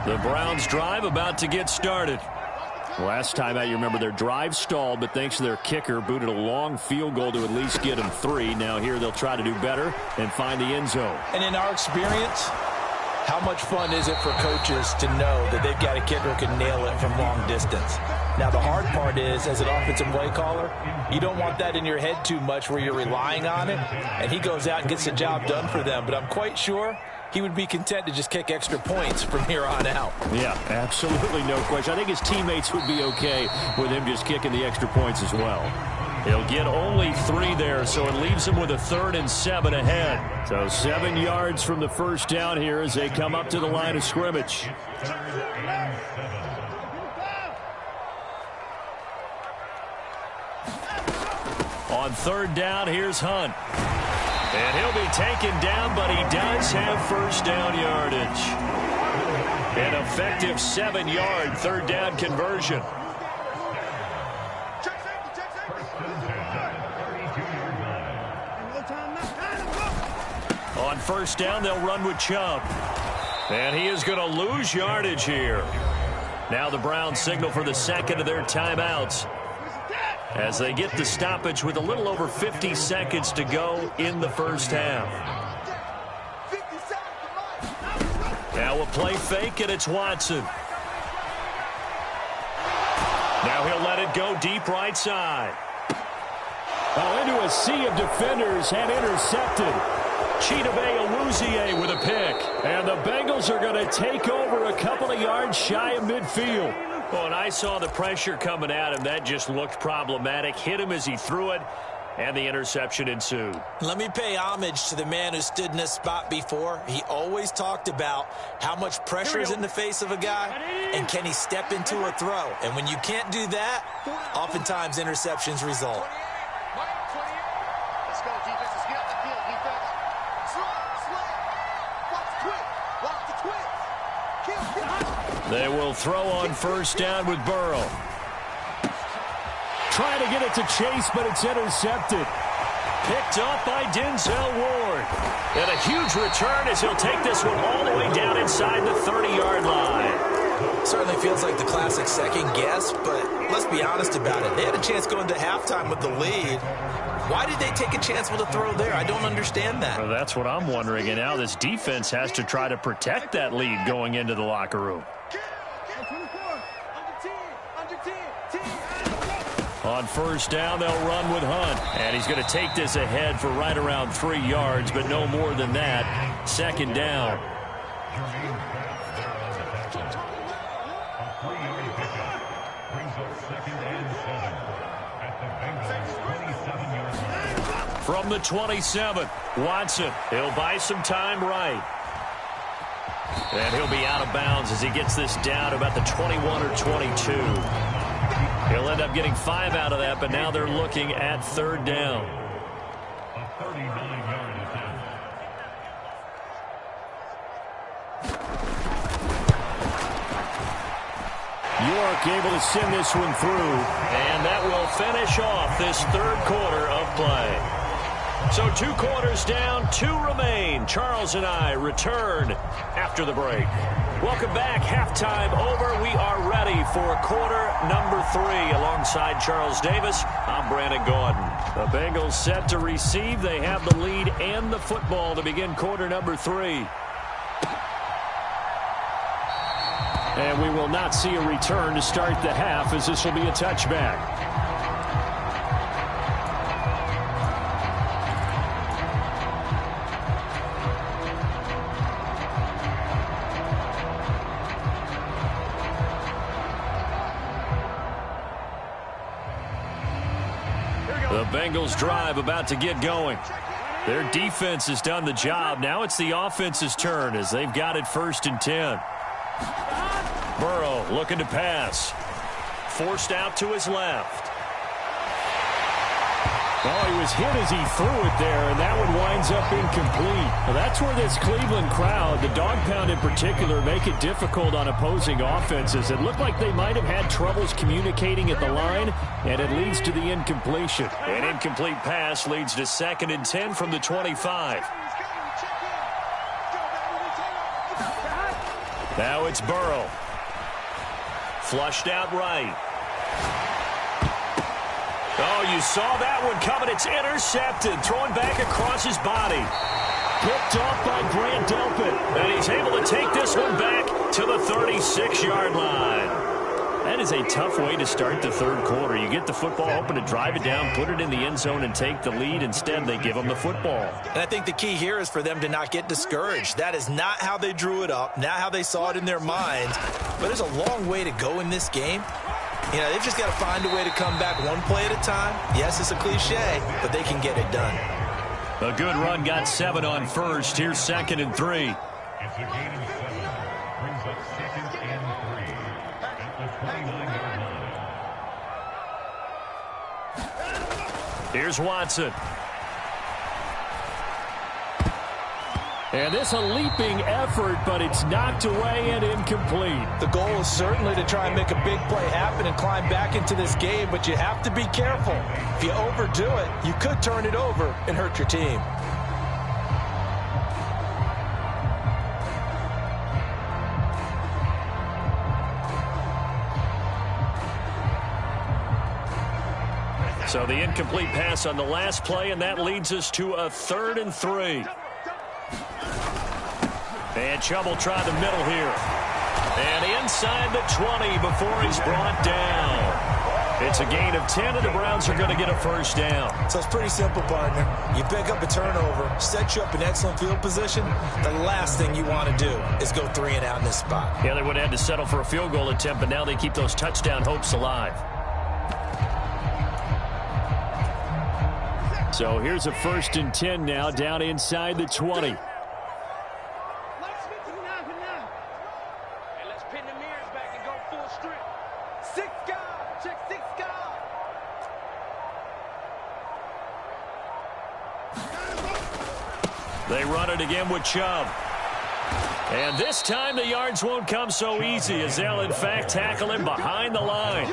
The Browns' drive about to get started. Last time out, you remember their drive stalled, but thanks to their kicker, booted a long field goal to at least get them 3. Now here they'll try to do better and find the end zone. And in our experience, how much fun is it for coaches to know that they've got a kicker who can nail it from long distance? Now, the hard part is, as an offensive play caller, you don't want that in your head too much where you're relying on it, and he goes out and gets the job done for them. But I'm quite sure he would be content to just kick extra points from here on out. Yeah, absolutely no question. I think his teammates would be okay with him just kicking the extra points as well. He'll get only 3 there, so it leaves him with a 3rd and 7 ahead. So 7 yards from the first down here as they come up to the line of scrimmage. On 3rd down, here's Hunt. And he'll be taken down, but he does have first down yardage. An effective 7-yard 3rd down conversion. On 1st down, they'll run with Chubb. And he is going to lose yardage here. Now the Browns signal for the second of their timeouts, as they get the stoppage with a little over 50 seconds to go in the first half. Now a play fake, and it's Watson. Now he'll let it go deep right side. Oh, into a sea of defenders and intercepted. Chidobe with a pick. And the Bengals are going to take over a couple of yards shy of midfield. Well, and I saw the pressure coming at him. That just looked problematic. Hit him as he threw it, and the interception ensued. Let me pay homage to the man who stood in this spot before. He always talked about how much pressure is in the face of a guy, and can he step into a throw. And when you can't do that, oftentimes interceptions result. Let's go, defense. Let's get out the field, defense. Slide. Watch the twitch. Kill. They will throw on 1st down with Burrow. Trying to get it to Chase, but it's intercepted. Picked up by Denzel Ward. And a huge return as he'll take this one all the way down inside the 30-yard line. Certainly feels like the classic second guess, but let's be honest about it. They had a chance going to halftime with the lead. Why did they take a chance with a throw there? I don't understand that. Well, that's what I'm wondering. And now this defense has to try to protect that lead going into the locker room. On 1st down, they'll run with Hunt. And he's going to take this ahead for right around 3 yards, but no more than that. 2nd down. From the 27, Watson. He'll buy some time right. And he'll be out of bounds as he gets this down to about the 21 or 22. He'll end up getting 5 out of that, but now they're looking at 3rd down. York able to send this one through, and that will finish off this 3rd quarter of play. So 2 quarters down, 2 remain. Charles and I return after the break. Welcome back. Halftime over. We are ready for quarter number 3. Alongside Charles Davis, I'm Brandon Gordon. The Bengals set to receive. They have the lead and the football to begin quarter number 3. And we will not see a return to start the half, as this will be a touchback. The Bengals drive about to get going. Their defense has done the job. Now it's the offense's turn as they've got it 1st and 10. Burrow looking to pass. Forced out to his left. Oh, he was hit as he threw it there, and that one winds up incomplete. Well, that's where this Cleveland crowd, the dog pound in particular, make it difficult on opposing offenses. It looked like they might have had troubles communicating at the line, and it leads to the incompletion. An incomplete pass leads to 2nd and 10 from the 25. Now it's Burrow. Flushed out right. Oh, you saw that one coming. It's intercepted. Thrown back across his body. Picked off by Grant Delpit. And he's able to take this one back to the 36-yard line. That is a tough way to start the third quarter. You get the football, hoping to drive it down, put it in the end zone, and take the lead. Instead, they give them the football. And I think the key here is for them to not get discouraged. That is not how they drew it up, not how they saw it in their minds. But there's a long way to go in this game. You know, they've just got to find a way to come back one play at a time. Yes, it's a cliche, but they can get it done. A good run got 7 on first. Here's 2nd and 3. It's a gain of 7. Brings up 2nd and 3 at the 29-yard line. Here's Watson. And this a leaping effort, but it's knocked away and incomplete. The goal is certainly to try and make a big play happen and climb back into this game, but you have to be careful. If you overdo it, you could turn it over and hurt your team. So the incomplete pass on the last play, and that leads us to a 3rd and 3. And Chubb will try the middle here. And inside the 20 before he's brought down. It's a gain of 10, and the Browns are going to get a 1st down. So it's pretty simple, partner. You pick up a turnover, set you up in excellent field position. The last thing you want to do is go 3 and out in this spot. Yeah, they would have had to settle for a field goal attempt, but now they keep those touchdown hopes alive. So here's a 1st and 10 now, down inside the 20. They run it again with Chubb. And this time the yards won't come so easy as they'll, in fact, tackle him behind the line.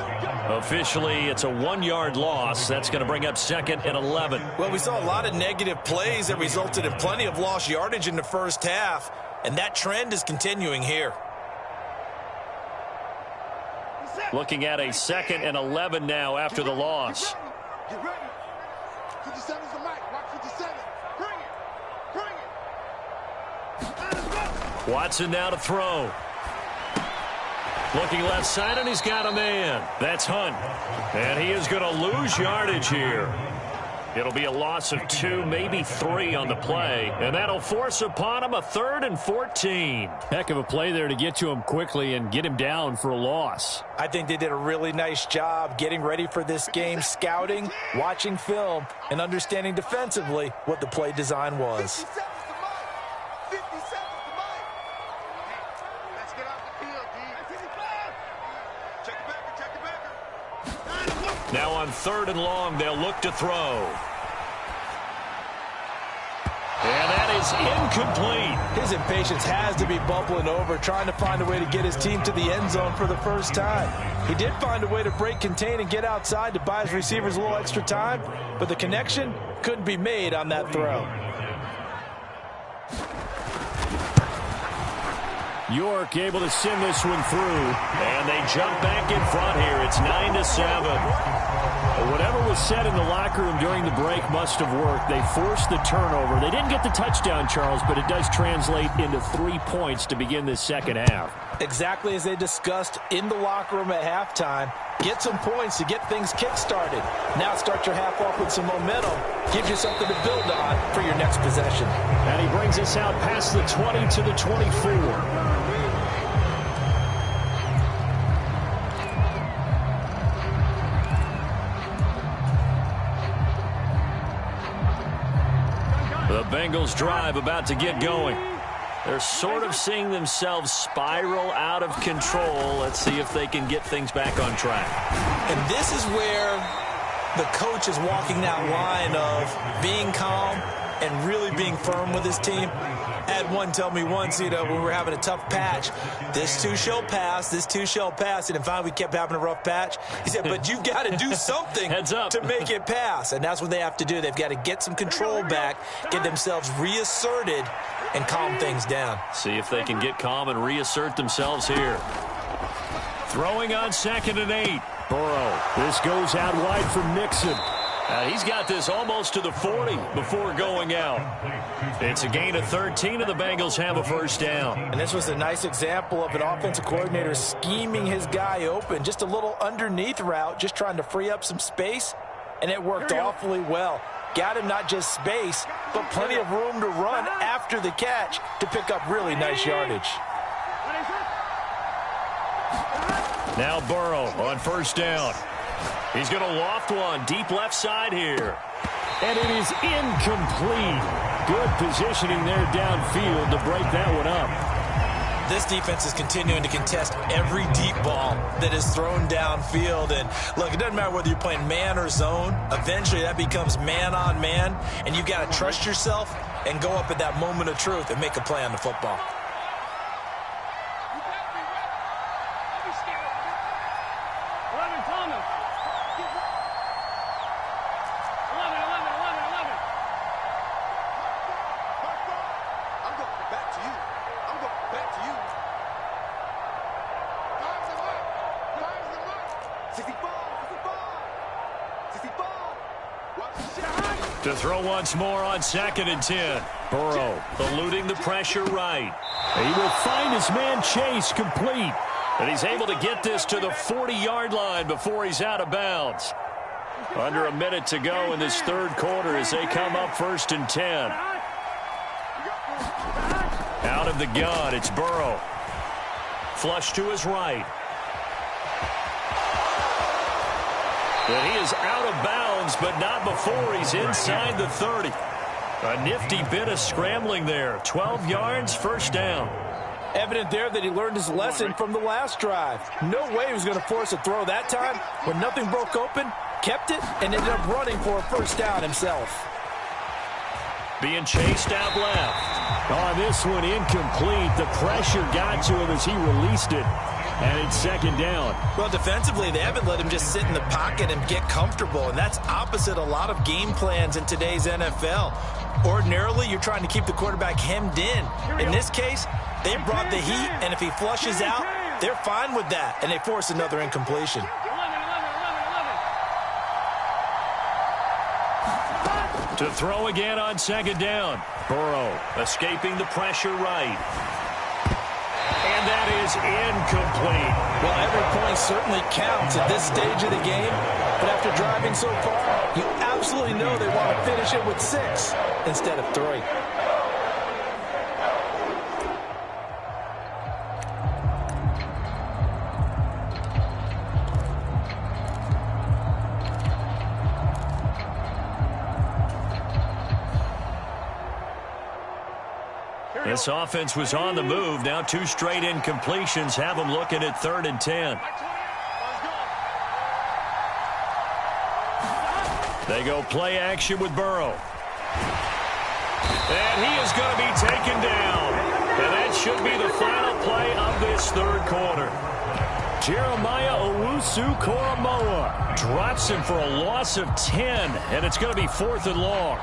Officially, it's a 1-yard loss. That's going to bring up 2nd and 11. Well, we saw a lot of negative plays that resulted in plenty of lost yardage in the first half, and that trend is continuing here. Looking at a 2nd and 11 now after the loss. Get ready. 57's the mic. Watch 57. Bring it. Watson now to throw. Looking left side, and he's got a man. That's Hunt. And he is going to lose yardage here. It'll be a loss of 2, maybe 3 on the play. And that'll force upon him a 3rd and 14. Heck of a play there to get to him quickly and get him down for a loss. I think they did a really nice job getting ready for this game, scouting, watching film, and understanding defensively what the play design was. Now on 3rd and long, they'll look to throw. And that is incomplete. His impatience has to be bubbling over, trying to find a way to get his team to the end zone for the first time. He did find a way to break contain and get outside to buy his receivers a little extra time, but the connection couldn't be made on that throw. York able to send this one through. And they jump back in front here. It's 9-7. Whatever was said in the locker room during the break must have worked. They forced the turnover. They didn't get the touchdown, Charles, but it does translate into 3 points to begin this second half. Exactly as they discussed in the locker room at halftime. Get some points to get things kick-started. Now start your half off with some momentum. Gives you something to build on for your next possession. And he brings us out past the 20 to the 24. The Bengals drive about to get going. They're sort of seeing themselves spiral out of control. Let's see if they can get things back on track. And this is where the coach is walking that line of being calm and really being firm with his team. I had one tell me once, when we were having a tough patch, this too shall pass, this too shall pass. And finally we kept having a rough patch. He said, but you've got to do something Heads up. to make it pass. And that's what they have to do. They've got to get some control back, get themselves reasserted, and calm things down. See if they can get calm and reassert themselves here. Throwing on 2nd and 8. Burrow. This goes out wide for Mixon. He's got this almost to the 40 before going out. It's a gain of 13, and the Bengals have a first down. And this was a nice example of an offensive coordinator scheming his guy open. Just a little underneath route, just trying to free up some space, and it worked awfully well. Got him not just space, but plenty of room to run after the catch to pick up really nice yardage. Now Burrow on first down. He's going to loft one deep left side here. And it is incomplete. Good positioning there downfield to break that one up. This defense is continuing to contest every deep ball that is thrown downfield. And look, it doesn't matter whether you're playing man or zone. Eventually that becomes man on man. And you've got to trust yourself and go up at that moment of truth and make a play on the football. To throw once more on 2nd and 10. Burrow eluding the pressure right. He will find his man Chase complete. And he's able to get this to the 40-yard line before he's out of bounds. Under a minute to go in this third quarter as they come up 1st and 10. Out of the gun, it's Burrow. Flush to his right. And he is out of bounds, but not before he's inside the 30. A nifty bit of scrambling there. 12 yards, first down. Evident there that he learned his lesson from the last drive. No way he was going to force a throw that time. When nothing broke open, kept it, and ended up running for a first down himself. Being chased out left. On this one, incomplete. The pressure got to him as he released it. And it's 2nd down. Well, defensively, they haven't let him just sit in the pocket and get comfortable, and that's opposite a lot of game plans in today's NFL. Ordinarily, you're trying to keep the quarterback hemmed in. In this case, they brought the heat, and if he flushes out, they're fine with that, and they force another incompletion. To throw again on 2nd down. Burrow escaping the pressure right. And that is incomplete. Well, every point certainly counts at this stage of the game. But after driving so far, you absolutely know they want to finish it with 6 instead of 3. This offense was on the move. Now 2 straight incompletions have them looking at 3rd and 10. They go play action with Burrow. And he is going to be taken down. And that should be the final play of this third quarter. Jeremiah Owusu-Koramoah drops him for a loss of 10. And it's going to be 4th and long.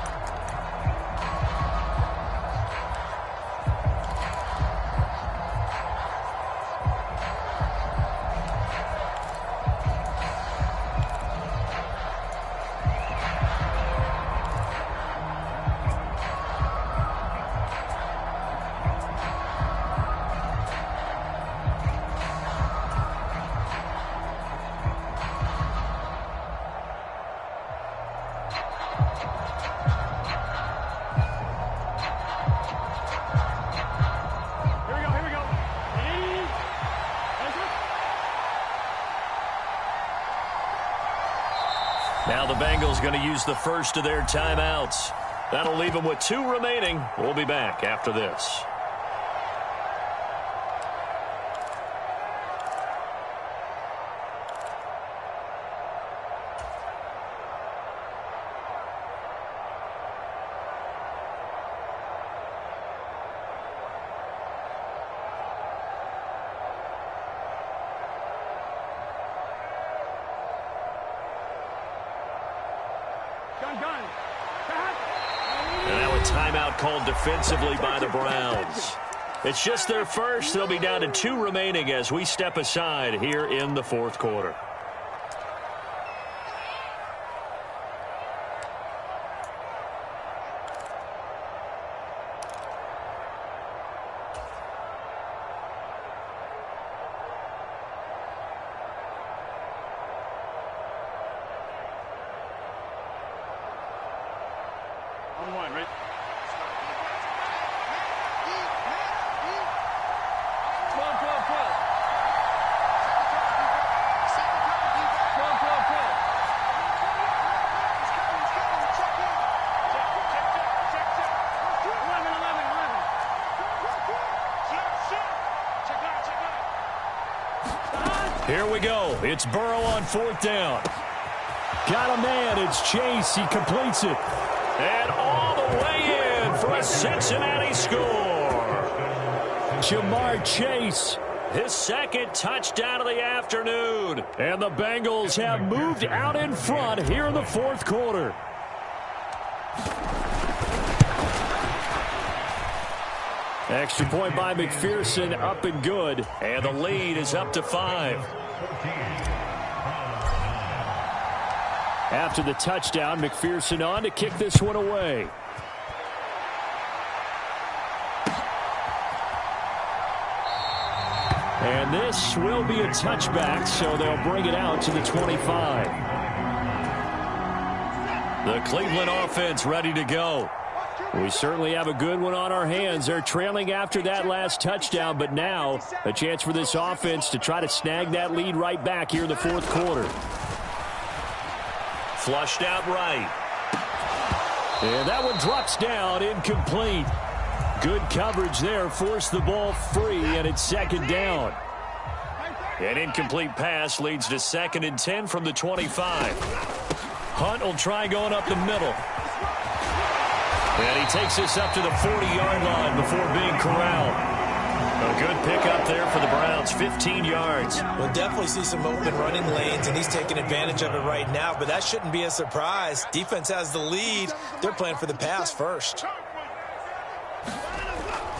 Now the Bengals going to use the first of their timeouts. That'll leave them with 2 remaining. We'll be back after this. And now a timeout called defensively by the Browns. It's just their first. They'll be down to 2 remaining as we step aside here in the fourth quarter. Here we go. It's Burrow on 4th down. Got a man. It's Chase. He completes it. And all the way in for a Cincinnati score. Jamar Chase. His second touchdown of the afternoon. And the Bengals have moved out in front here in the fourth quarter. Extra point by McPherson, up and good. And the lead is up to 5. After the touchdown, McPherson on to kick this one away. And this will be a touchback, so they'll bring it out to the 25. The Cleveland offense ready to go. We certainly have a good one on our hands. They're trailing after that last touchdown, but now a chance for this offense to try to snag that lead right back here in the fourth quarter. Flushed out right. And that one drops down, incomplete. Good coverage there, forced the ball free, and it's 2nd down. An incomplete pass leads to 2nd and 10 from the 25. Hunt will try going up the middle. And he takes this up to the 40-yard line before being corralled. A good pickup there for the Browns, 15 yards. We'll definitely see some open running lanes, and he's taking advantage of it right now, but that shouldn't be a surprise. Defense has the lead. They're playing for the pass first.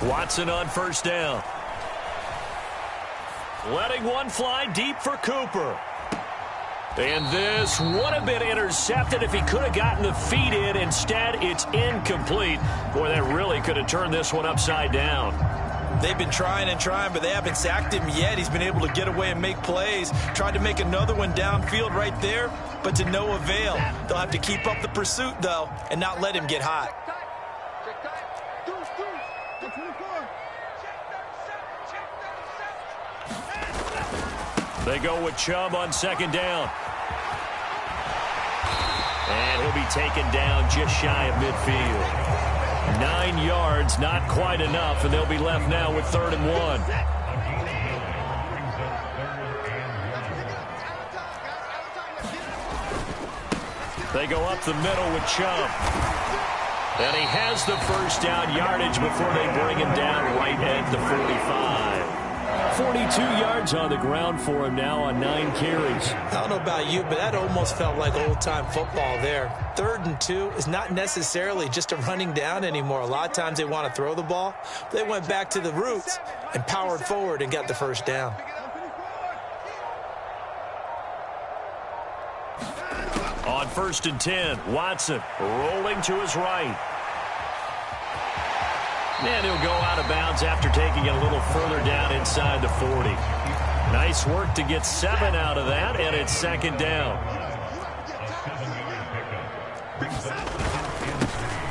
Watson on 1st down. Letting one fly deep for Cooper. And this would have been intercepted if he could have gotten the feet in. Instead, it's incomplete. Boy, that really could have turned this one upside down. They've been trying and trying, but they haven't sacked him yet. He's been able to get away and make plays. Tried to make another one downfield right there, but to no avail. They'll have to keep up the pursuit, though, and not let him get hot. They go with Chubb on 2nd down. And he'll be taken down just shy of midfield. 9 yards, not quite enough, and they'll be left now with 3rd and 1. They go up the middle with Chubb. And he has the 1st down yardage before they bring him down right at the 45. 42 yards on the ground for him now on 9 carries. I don't know about you, but that almost felt like old-time football there. 3rd and 2 is not necessarily just a running down anymore. A lot of times they want to throw the ball. They went back to the roots and powered forward and got the 1st down. On 1st and 10, Watson rolling to his right. And he'll go out of bounds after taking it a little further down inside the 40. Nice work to get 7 out of that, and it's 2nd down.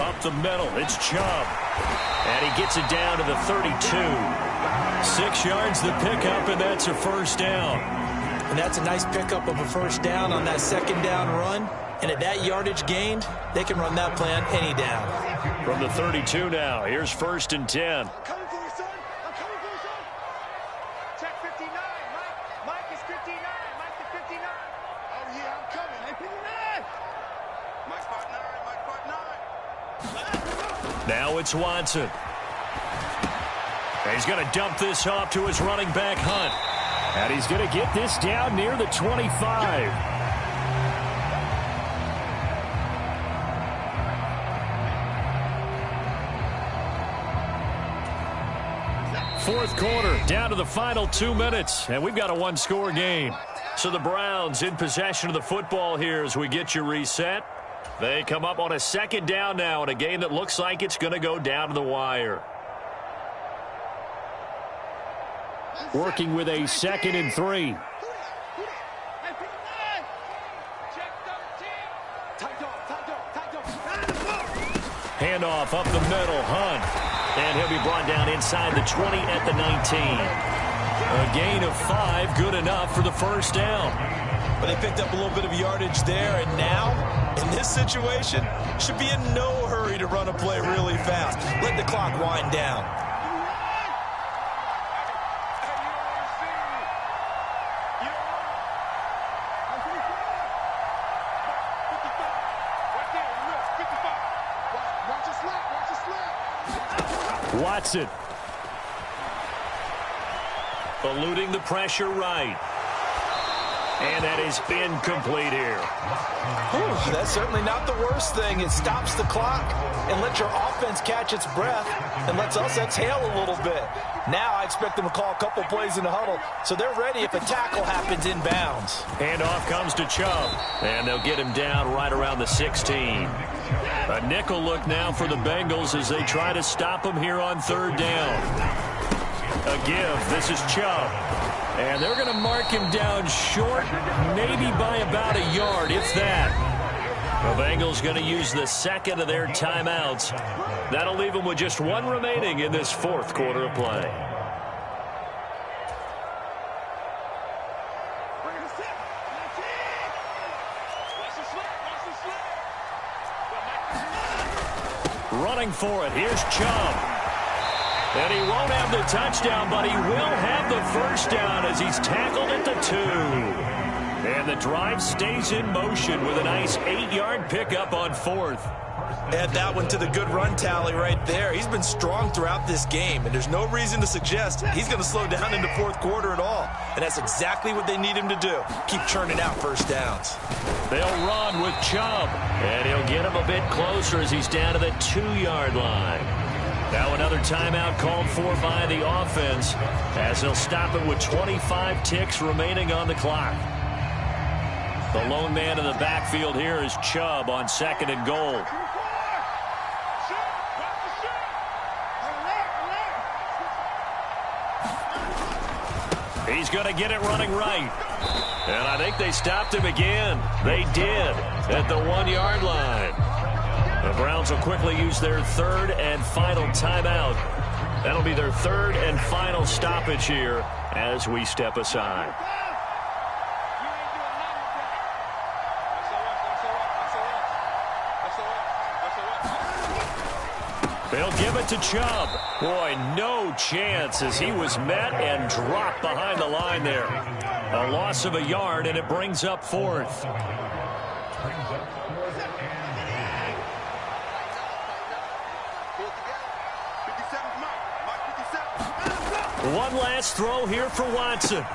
Up the middle, it's Chubb. And he gets it down to the 32. 6 yards the pickup, and that's a 1st down. And that's a nice pickup of a first down on that second down run. And at that yardage gained, they can run that plan any down. From the 32 now, here's 1st and 10. I'm coming for you, son. I'm coming for you, son. Check 59. Mike is 59. Mike is 59. Oh, yeah, I'm coming. Hey, 59. Mike's part 9. Mike's part 9. Now it's Watson. He's going to dump this off to his running back, Hunt. And he's going to get this down near the 25. Fourth quarter, down to the final 2 minutes, and we've got a one-score game. So the Browns in possession of the football here as we get you reset. They come up on a second down now in a game that looks like it's going to go down to the wire. Working with a 2nd and 3. Handoff up the middle, Hunt. And he'll be brought down inside the 20 at the 19. A gain of 5, good enough for the first down. But they picked up a little bit of yardage there, and now, in this situation, should be in no hurry to run a play really fast. Let the clock wind down. Watson. Eluding the pressure right. And that is incomplete here. Whew, that's certainly not the worst thing. It stops the clock and lets your offense catch its breath and lets us exhale a little bit. Now I expect them to call a couple plays in the huddle so they're ready if a tackle happens inbounds. And off comes to Chubb. And they'll get him down right around the 16. A nickel look now for the Bengals as they try to stop him here on 3rd down. A give. This is Chubb. And they're going to mark him down short, maybe by about a yard, if that. The Bengals going to use the 2nd of their timeouts. That'll leave them with just 1 remaining in this 4th quarter of play. Running for it. Here's Chubb. And he won't have the touchdown, but he will have the first down as he's tackled at the 2. And the drive stays in motion with a nice 8-yard pickup on 4th. Add that one to the good run tally right there. He's been strong throughout this game, and there's no reason to suggest he's going to slow down in the 4th quarter at all. And that's exactly what they need him to do. Keep churning out first downs. They'll run with Chubb, and he'll get him a bit closer as he's down to the 2-yard line. Now another timeout called for by the offense as they'll stop it with 25 ticks remaining on the clock. The lone man in the backfield here is Chubb on 2nd and goal. He's going to get it running right. And I think they stopped him again. They did at the 1-yard line. The Browns will quickly use their 3rd and final timeout. That'll be their 3rd and final stoppage here as we step aside. They'll give it to Chubb. Boy, no chance as he was met and dropped behind the line there. A loss of a yard, and it brings up 4th. One last throw here for Watson.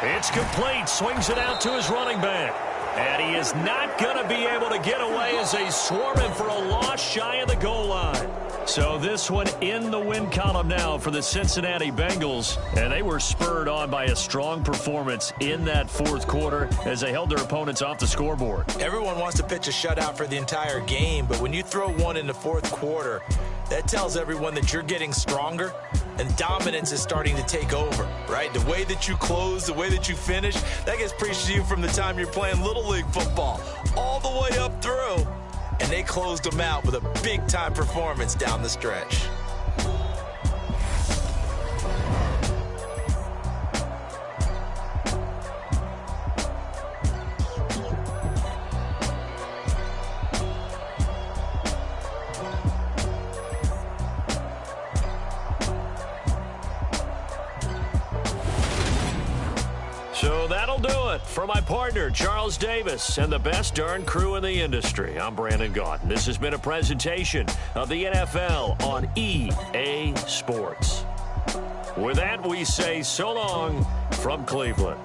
It's complete. Swings it out to his running back. And he is not going to be able to get away as they swarm him for a loss shy of the goal line. So this one in the win column now for the Cincinnati Bengals. And they were spurred on by a strong performance in that 4th quarter as they held their opponents off the scoreboard. Everyone wants to pitch a shutout for the entire game, but when you throw one in the 4th quarter, that tells everyone that you're getting stronger and dominance is starting to take over, right? The way that you close, the way that you finish, that gets preached to you from the time you're playing Little League football all the way up through. And they closed them out with a big-time performance down the stretch. For my partner, Charles Davis, and the best darn crew in the industry, I'm Brandon Gaudin. This has been a presentation of the NFL on EA Sports. With that, we say so long from Cleveland.